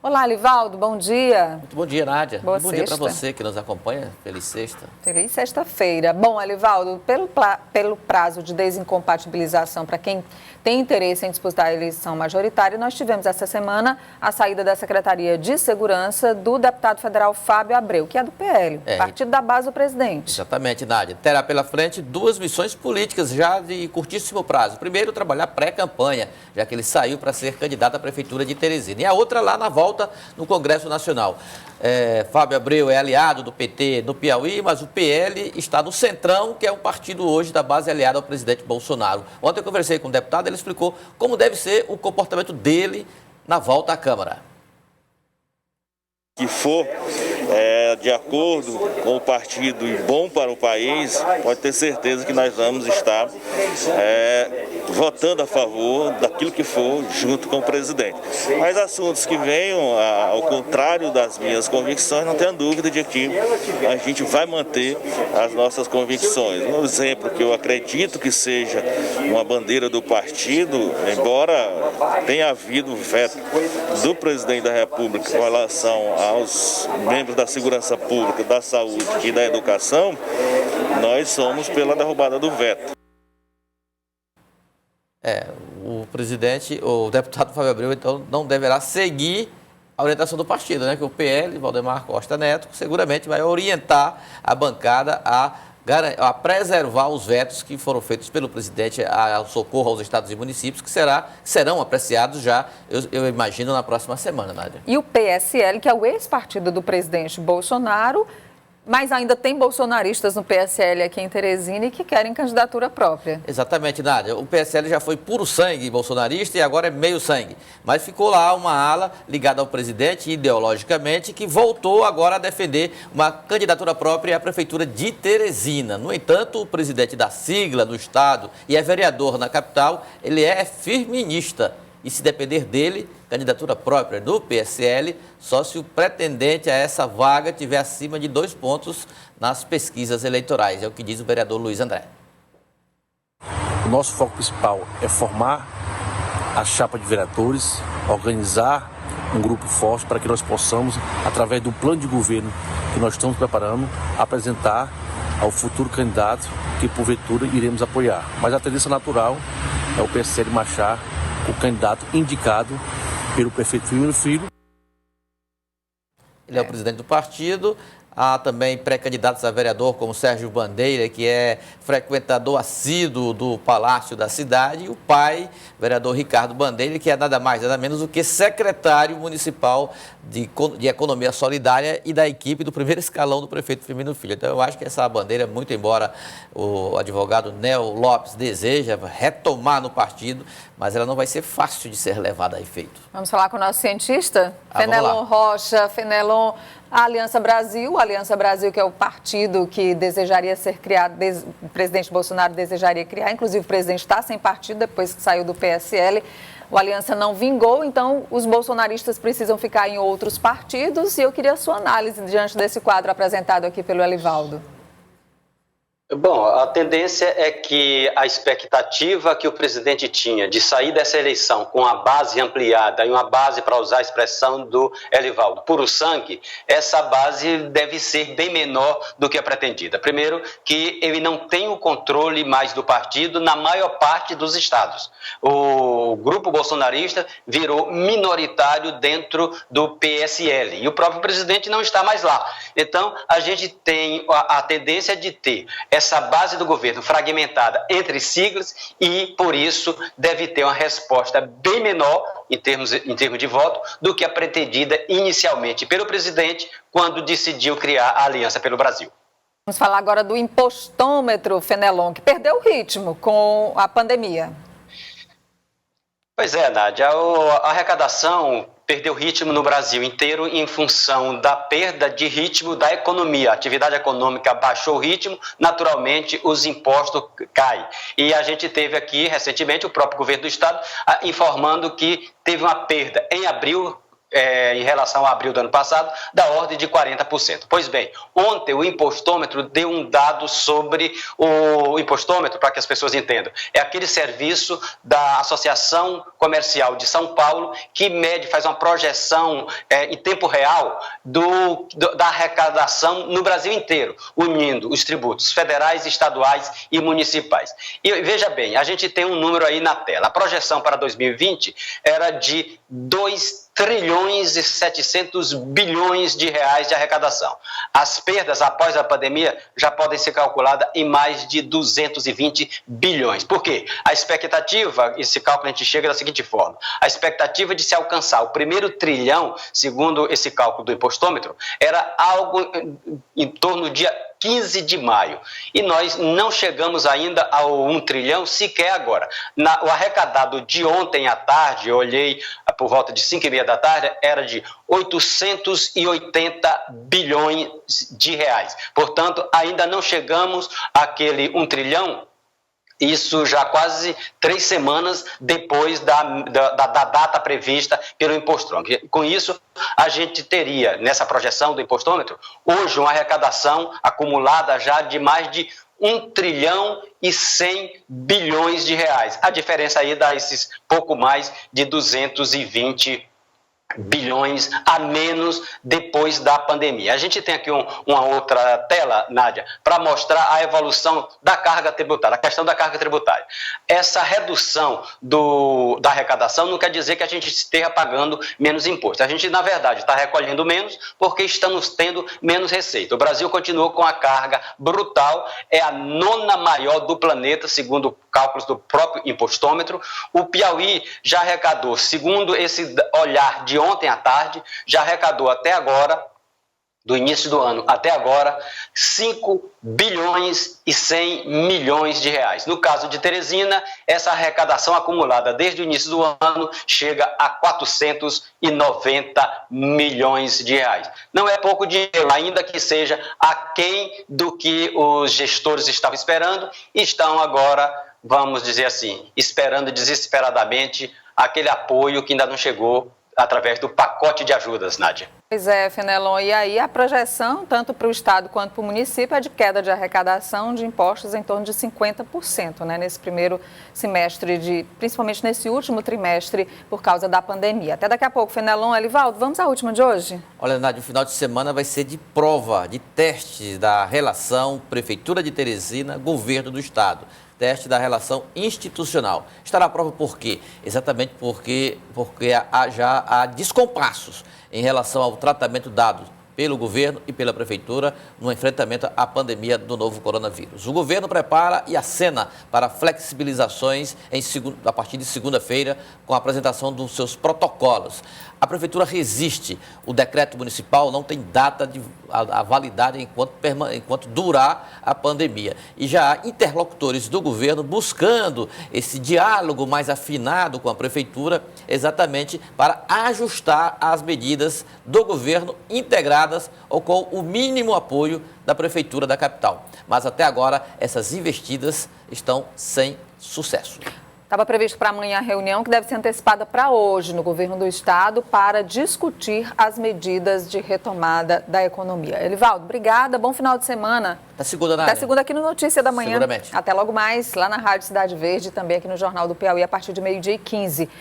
Olá, Livaldo, bom dia. Muito bom dia, Nádia. Boa bom dia para você que nos acompanha. Feliz sexta. Feliz sexta-feira. Bom, Livaldo, pelo prazo de desincompatibilização para quem tem interesse em disputar a eleição majoritária, nós tivemos essa semana a saída da Secretaria de Segurança do deputado federal Fábio Abreu, que é do PL, partido da base do presidente. Exatamente, Nádia. Terá pela frente duas missões políticas já de curtíssimo prazo. Primeiro, trabalhar pré-campanha, já que ele saiu para ser candidato à Prefeitura de Teresina. E a outra lá na volta no Congresso Nacional. Fábio Abreu é aliado do PT no Piauí, mas o PL está no Centrão, que é um partido hoje da base aliada ao presidente Bolsonaro. Ontem eu conversei com o deputado, ele explicou como deve ser o comportamento dele na volta à Câmara. Que for de acordo com o partido e bom para o país, pode ter certeza que nós vamos estar votando a favor daquilo que for junto com o presidente. Mas assuntos que venham ao contrário das minhas convicções, não tenha dúvida de que a gente vai manter as nossas convicções. Um exemplo que eu acredito que seja uma bandeira do partido, embora tenha havido veto do presidente da República com relação aos membros da segurança pública, da saúde e da educação, nós somos pela derrubada do veto. O presidente, o deputado Fábio Abreu, então, não deverá seguir a orientação do partido, né? Que o PL, Valdemar Costa Neto, seguramente vai orientar a bancada a preservar os vetos que foram feitos pelo presidente ao socorro aos estados e municípios, que serão apreciados já, eu imagino, na próxima semana, Nádia. E o PSL, que é o ex-partido do presidente Bolsonaro, mas ainda tem bolsonaristas no PSL aqui em Teresina e que querem candidatura própria. Exatamente, Nádia. O PSL já foi puro sangue bolsonarista e agora é meio sangue. Mas ficou lá uma ala ligada ao presidente ideologicamente que voltou agora a defender uma candidatura própria à Prefeitura de Teresina. No entanto, o presidente da sigla do estado e é vereador na capital, ele é firminista. E se depender dele, candidatura própria do PSL, só se o pretendente a essa vaga tiver acima de 2 pontos nas pesquisas eleitorais. É o que diz o vereador Luiz André. O nosso foco principal é formar a chapa de vereadores, organizar um grupo forte para que nós possamos, através do plano de governo que nós estamos preparando, apresentar ao futuro candidato que, porventura, iremos apoiar. Mas a tendência natural é o PSL marchar o candidato indicado pelo prefeito Firmino Filho. Ele é o presidente do partido. Há também pré-candidatos a vereador, como Sérgio Bandeira, que é frequentador assíduo do Palácio da Cidade, e o pai, vereador Ricardo Bandeira, que é nada mais, nada menos do que secretário municipal de Economia Solidária e da equipe do primeiro escalão do prefeito Firmino Filho. Então, eu acho que essa bandeira, muito embora o advogado Nel Lopes deseja retomar no partido, mas ela não vai ser fácil de ser levada a efeito. Vamos falar com o nosso cientista? Fenelon Rocha. Fenelon, a Aliança Brasil, que é o partido que desejaria ser criado, o presidente Bolsonaro desejaria criar, inclusive o presidente está sem partido depois que saiu do PSL, o Aliança não vingou, então os bolsonaristas precisam ficar em outros partidos, e eu queria a sua análise diante desse quadro apresentado aqui pelo Elivaldo. Bom, a tendência é que a expectativa que o presidente tinha de sair dessa eleição com a base ampliada e uma base, para usar a expressão do Elivaldo, puro sangue, essa base deve ser bem menor do que a pretendida. Primeiro, que ele não tem o controle mais do partido na maior parte dos estados. O grupo bolsonarista virou minoritário dentro do PSL e o próprio presidente não está mais lá. Então, a gente tem a tendência de ter essa base do governo fragmentada entre siglas e, por isso, deve ter uma resposta bem menor em termos de voto do que a pretendida inicialmente pelo presidente quando decidiu criar a Aliança pelo Brasil. Vamos falar agora do impostômetro, Fenelon, que perdeu o ritmo com a pandemia. Pois é, Nádia, a arrecadação perdeu ritmo no Brasil inteiro em função da perda de ritmo da economia. A atividade econômica baixou o ritmo, naturalmente os impostos caem. E a gente teve aqui recentemente o próprio governo do estado informando que teve uma perda em abril em relação a abril do ano passado, da ordem de 40%. Pois bem, ontem o impostômetro deu um dado sobre o impostômetro, para que as pessoas entendam. É aquele serviço da Associação Comercial de São Paulo que mede, faz uma projeção em tempo real da arrecadação no Brasil inteiro, unindo os tributos federais, estaduais e municipais. E veja bem, a gente tem um número aí na tela. A projeção para 2020 era de 2,7 trilhões de arrecadação. As perdas após a pandemia já podem ser calculadas em mais de 220 bilhões. Por quê? A expectativa, esse cálculo a gente chega da seguinte forma, a expectativa de se alcançar o primeiro trilhão, segundo esse cálculo do impostômetro, era algo em torno do dia 15 de maio. E nós não chegamos ainda ao 1 trilhão sequer agora. O arrecadado de ontem à tarde, eu olhei por volta de 5h30 da tarde, era de 880 bilhões de reais. Portanto, ainda não chegamos àquele 1 trilhão, isso já quase 3 semanas depois da data prevista pelo impostômetro. Com isso, a gente teria, nessa projeção do impostômetro, hoje uma arrecadação acumulada já de mais de 1 trilhão e 100 bilhões de reais. A diferença aí dá esses pouco mais de 220 bilhões a menos depois da pandemia. A gente tem aqui uma outra tela, Nádia, para mostrar a evolução da carga tributária, a questão da carga tributária. Essa redução da arrecadação não quer dizer que a gente esteja pagando menos imposto. A gente, na verdade, está recolhendo menos porque estamos tendo menos receita. O Brasil continuou com a carga brutal, é a 9ª maior do planeta, segundo cálculos do próprio impostômetro. O Piauí já arrecadou, segundo esse olhar de ontem à tarde, já arrecadou até agora, do início do ano até agora, 5 bilhões e 100 milhões de reais. No caso de Teresina, essa arrecadação acumulada desde o início do ano chega a 490 milhões de reais. Não é pouco dinheiro, ainda que seja aquém do que os gestores estavam esperando, e estão agora, vamos dizer assim, esperando desesperadamente aquele apoio que ainda não chegou através do pacote de ajudas, Nádia. Pois é, Fenelon, e aí a projeção, tanto para o Estado quanto para o município, é de queda de arrecadação de impostos em torno de 50%, né, nesse primeiro semestre, principalmente nesse último trimestre, por causa da pandemia. Até daqui a pouco, Fenelon. Elivaldo, vamos à última de hoje? Olha, Nádia, o final de semana vai ser de prova, de teste da relação Prefeitura de Teresina, Governo do Estado. Teste da relação institucional. Estará à prova por quê? Exatamente porque já há descompassos em relação ao tratamento dado pelo governo e pela prefeitura no enfrentamento à pandemia do novo coronavírus. O governo prepara e acena para flexibilizações a partir de segunda-feira com a apresentação dos seus protocolos. A prefeitura resiste. O decreto municipal não tem data de a validade enquanto durar a pandemia. E já há interlocutores do governo buscando esse diálogo mais afinado com a prefeitura, exatamente para ajustar as medidas do governo integradas ou com o mínimo apoio da prefeitura da capital. Mas até agora essas investidas estão sem sucesso. Estava previsto para amanhã a reunião, que deve ser antecipada para hoje no governo do estado, para discutir as medidas de retomada da economia. Elivaldo, obrigada, bom final de semana. Até segunda, Nádia. Até segunda aqui no Notícia da Manhã. Seguramente. Até logo mais, lá na Rádio Cidade Verde e também aqui no Jornal do Piauí, a partir de 12h15.